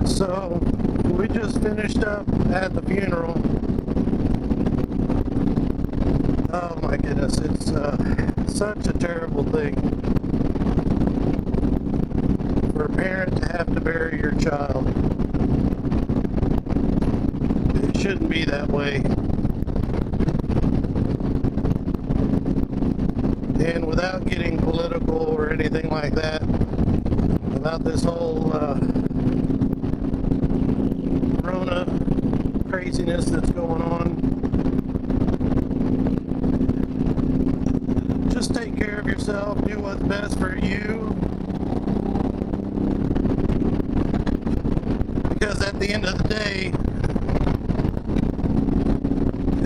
So we just finished up at the funeral. Oh my goodness, it's such a terrible thing for a parent to have to bury your child. It shouldn't be that way. And without getting political or anything like that, about this whole Corona craziness that's going on, just take care of yourself, do what's best for you, because at the end of the day,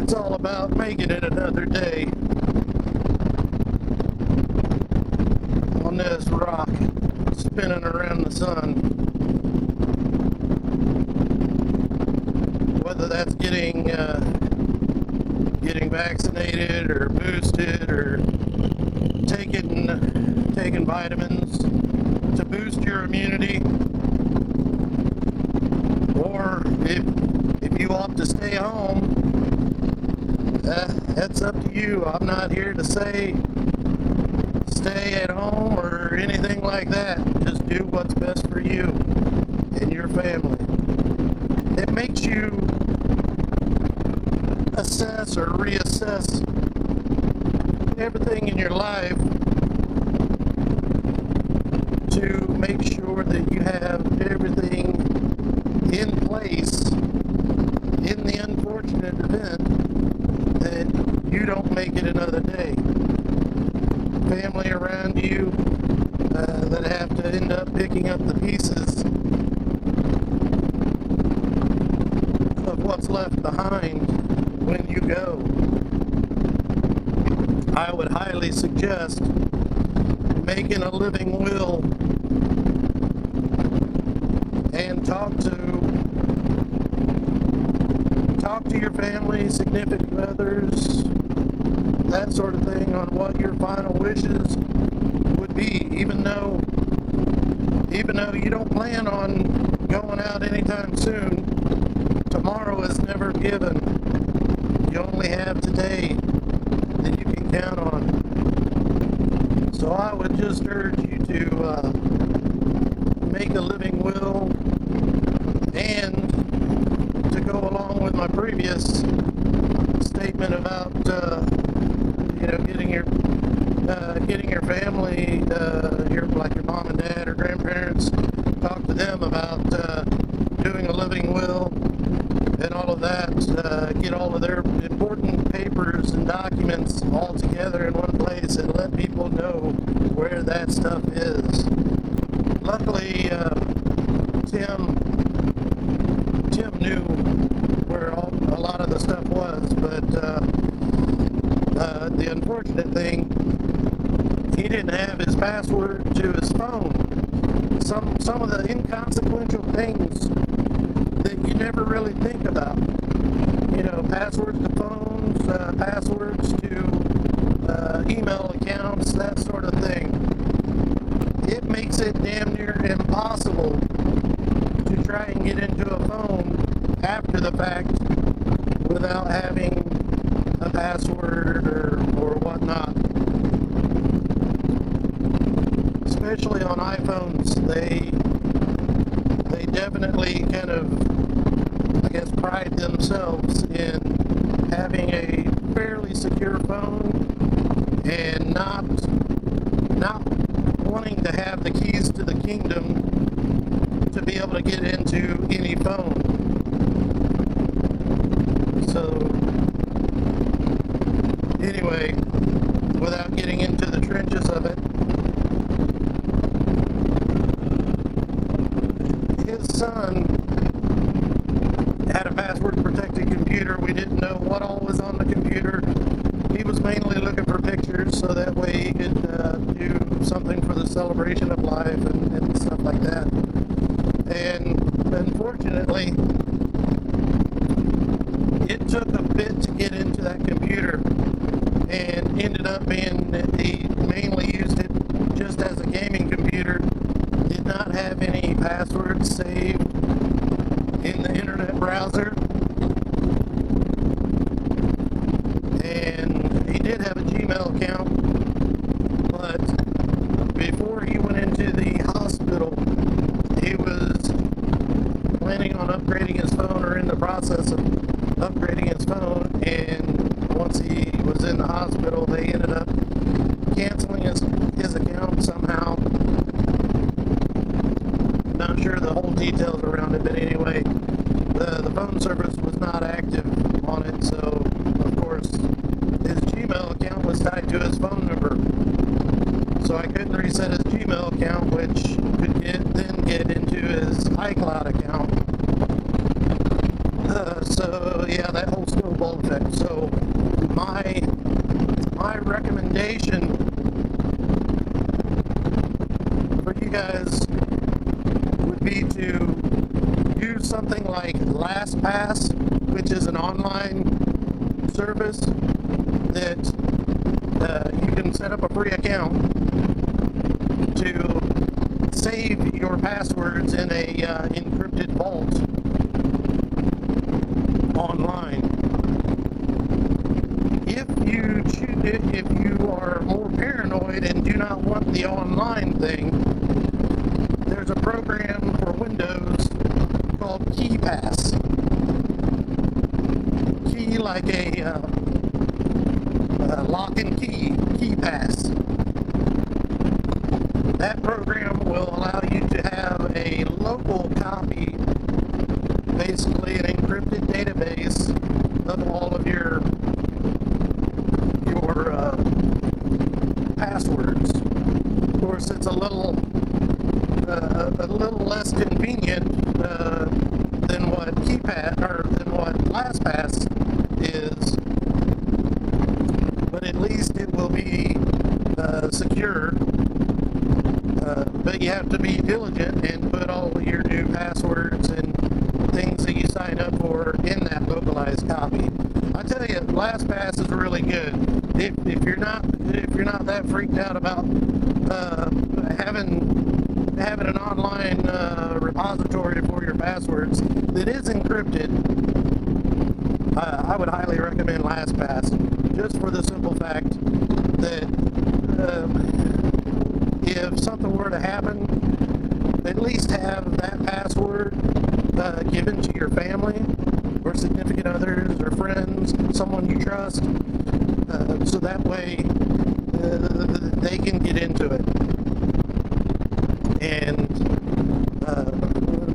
it's all about making it another day on this rock spinning around the sun. Whether that's getting vaccinated or boosted or taking vitamins to boost your immunity, or if you opt to stay home, that's up to you. I'm not here to say stay at home or anything like that. Just do what's best for you and your family. It makes you assess or reassess everything in your life to make sure that you have everything in place in the unfortunate event that you don't make it another day. Family around you that have to end up picking up the pieces of what's left behind when you go. I would highly suggest making a living will and talk to your family, significant others, that sort of thing, on what your final wishes would be, even though you don't plan on going out anytime soon. Tomorrow is never given. You only have today that you can count on. So I would just urge you to make a living will, and to go along with my previous statement about getting your family, your mom and dad or grandparents, talk to them about doing a living will and all of that. Get all of their important papers and documents all together in one place and let people know where that stuff is. Luckily, Tim knew where a lot of the stuff was, but the unfortunate thing, he didn't have his password to his phone. Some of the inconsequential things that you never really think about. Passwords to phones, passwords to email accounts, that sort of thing. It makes it damn near impossible to try and get into a phone after the fact without having a password or whatnot. Especially on iPhones, they definitely kind of, I guess, pride themselves in having a fairly secure phone and not wanting to have the keys to the kingdom to be able to get into any phone. So anyway, without getting into the trenches of it, his son had a password-protected computer. We didn't know what all was on the computer. He was mainly looking for pictures so that way he could do something for the celebration of life and stuff like that. And unfortunately, it took a bit to get into that computer, and ended up being that he mainly used it just as a gaming computer. Did not have any passwords saved account, but before he went into the hospital, he was planning on upgrading his phone, or in the process of upgrading his phone, and once he was in the hospital, they ended up canceling his account somehow. Not sure the whole details around it, but anyway, the phone service was not active on it, so of course his Gmail account was tied to his phone number. So I couldn't reset his Gmail account, which could then get into his iCloud account. So yeah, that whole snowball effect. So my recommendation for you guys would be to use something like LastPass, which is an online service that you can set up a free account to save your passwords in a encrypted vault online. If you are more paranoid and do not want the online thing, there's a program for Windows called KeyPass. Key like a lock and key, KeyPass. That program will allow you to have a local copy, basically an encrypted database of all of your passwords. Of course, it's a little less convenient than what LastPass is, but at least it will be secure. But you have to be diligent and put all of your new passwords and things that you sign up for in that localized copy. I tell you, LastPass is really good. If you're not that freaked out about having an online repository for your passwords that is encrypted, I would highly recommend LastPass, just for the simple fact that if something were to happen, at least have that password given to your family or significant others or friends, someone you trust, so that way they can get into it and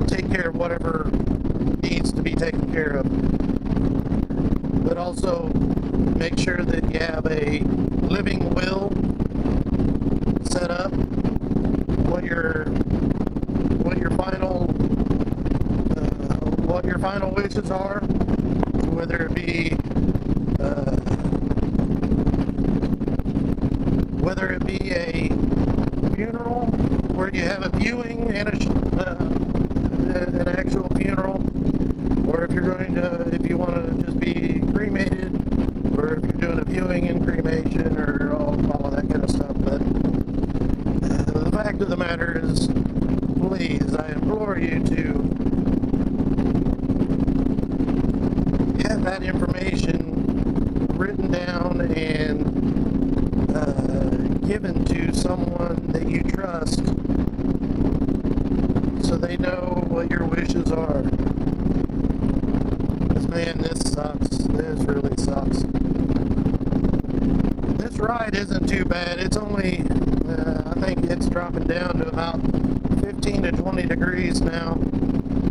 take care of whatever needs to be taken care of. But also make sure that you have a living will set up, what your final wishes are, whether it be a funeral where you have a viewing and an actual funeral, or if you want to just be cremated, or if you're doing a viewing and cremation, or all of that kind of stuff. But the fact of the matter is, please, I implore you to have that information written down and given to someone that you trust, so they know what your wishes are. Because man, this sucks. This really sucks. This ride isn't too bad. It's only, I think it's dropping down to about 15 to 20 degrees now.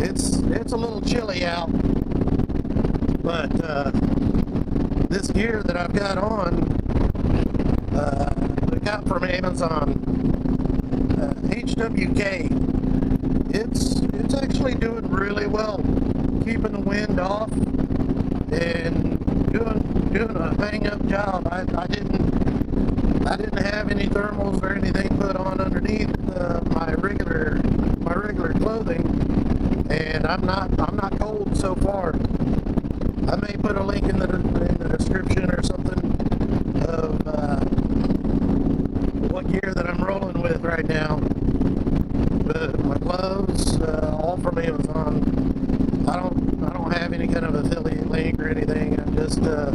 It's a little chilly out, but this gear that I've got on, I got from Amazon, HWK. It's actually doing really well, keeping the wind off and doing a bang up job. I didn't have any thermals or anything put on underneath my regular clothing, and I'm not cold so far. I may put a link in the description or something of what gear that I'm rolling with right now. But my gloves, all from Amazon. I don't have any kind of affiliate link or anything. I'm just a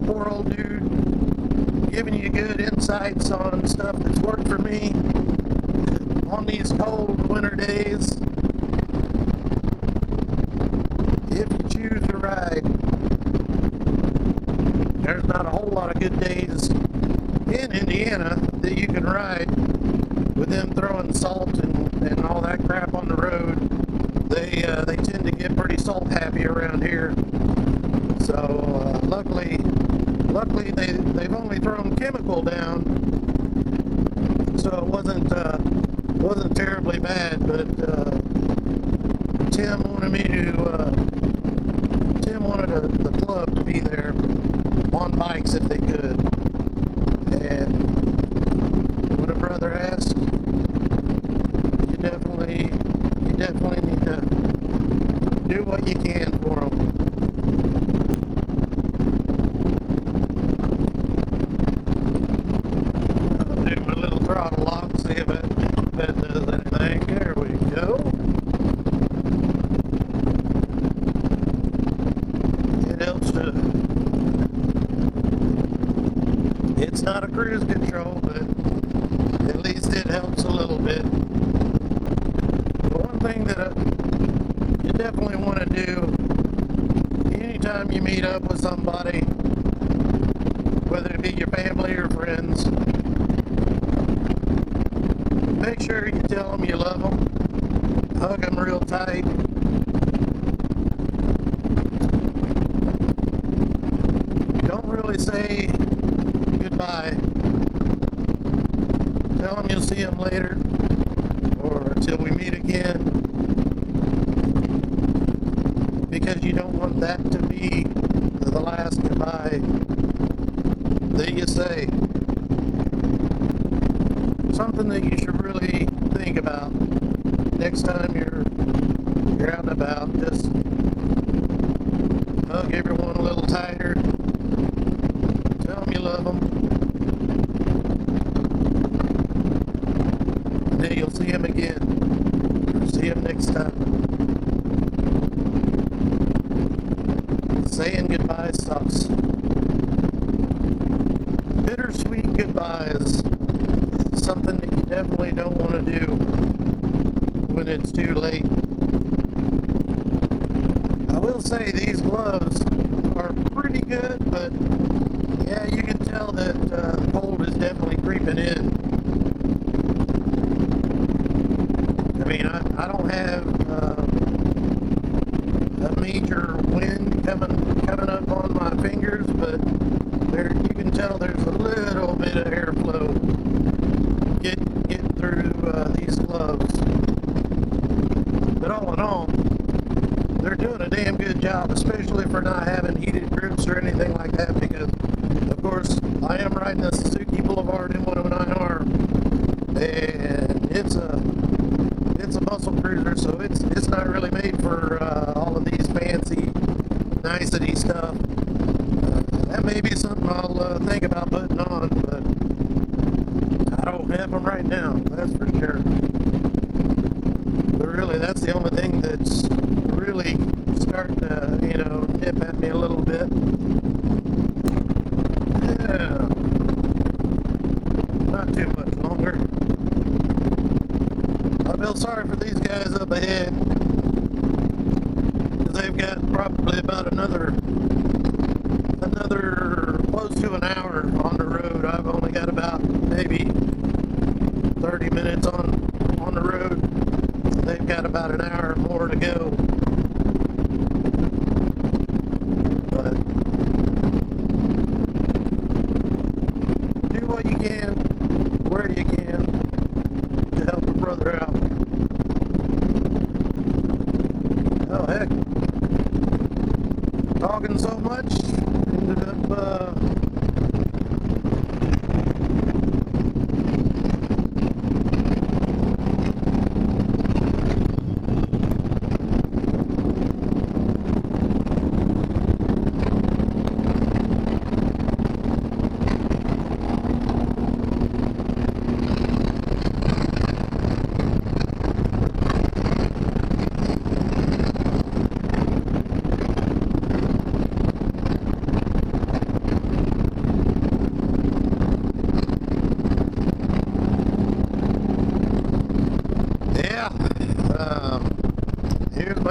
poor old dude giving you good insights on stuff that's worked for me on these cold winter days. If you choose to ride, there's not a whole lot of good days in Indiana that you can ride with them throwing salt and all that crap on the road. They tend to get pretty salt happy around here. So luckily they've only thrown chemical down, so it wasn't terribly bad. But Tim wanted the club to be there on bikes if they could, and when a brother asks, you definitely need to do what you can for them. I'll do my little throttle lock, see if that does anything. There we go. It helps to. It's not a cruise control, but at least it helps a little bit. The one thing that you definitely want to do anytime you meet up with somebody, whether it be your family or friends, make sure you tell them you love them, hug them real tight. Don't really say goodbye. Tell them you'll see them later, or until we meet again, because you don't want that to be the last goodbye that you say. Something that you should really think about next time you're out and about. Just hug everyone a little tighter. Tell them you love them. And then you'll see them again. Or see them next time. Saying goodbye sucks. Bittersweet goodbyes. Something that you definitely don't want to do when it's too late. I will say these gloves are pretty good, but yeah, you can tell that the cold is definitely creeping in. I mean, I don't have a major wind coming up on my fingers, but you can tell there's a little bit of airflow getting through these gloves. But all in all, they're doing a damn good job, especially for not having heated grips or anything like that, because of course I am riding a Suzuki Boulevard M109R, and it's a muscle cruiser, so it's not really made for all of these fancy nicety stuff. That may be something I'll think about putting on, but I don't have them right now, that's for sure. But really, that's the only thing that's really starting to, nip at me a little bit. Yeah. Not too much longer. I feel sorry for these guys up ahead, because they've got probably about another close to an hour on the road. I've only got about maybe 30 minutes on the road. They've got about an hour more to go. But do what you can, where you can, to help a brother out. Oh heck, talking so much, ended up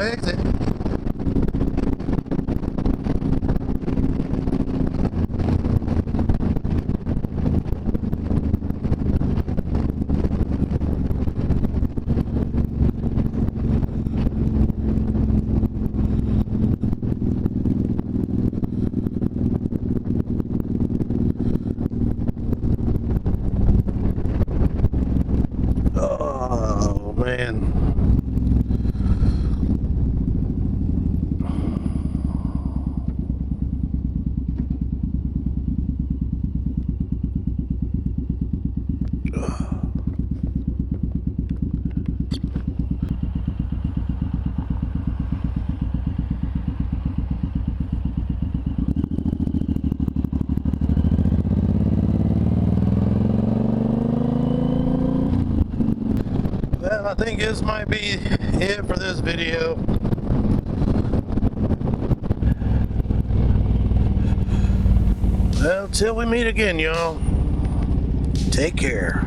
exit. Oh, man. Well, I think this might be it for this video. Well, till we meet again, y'all. Take care.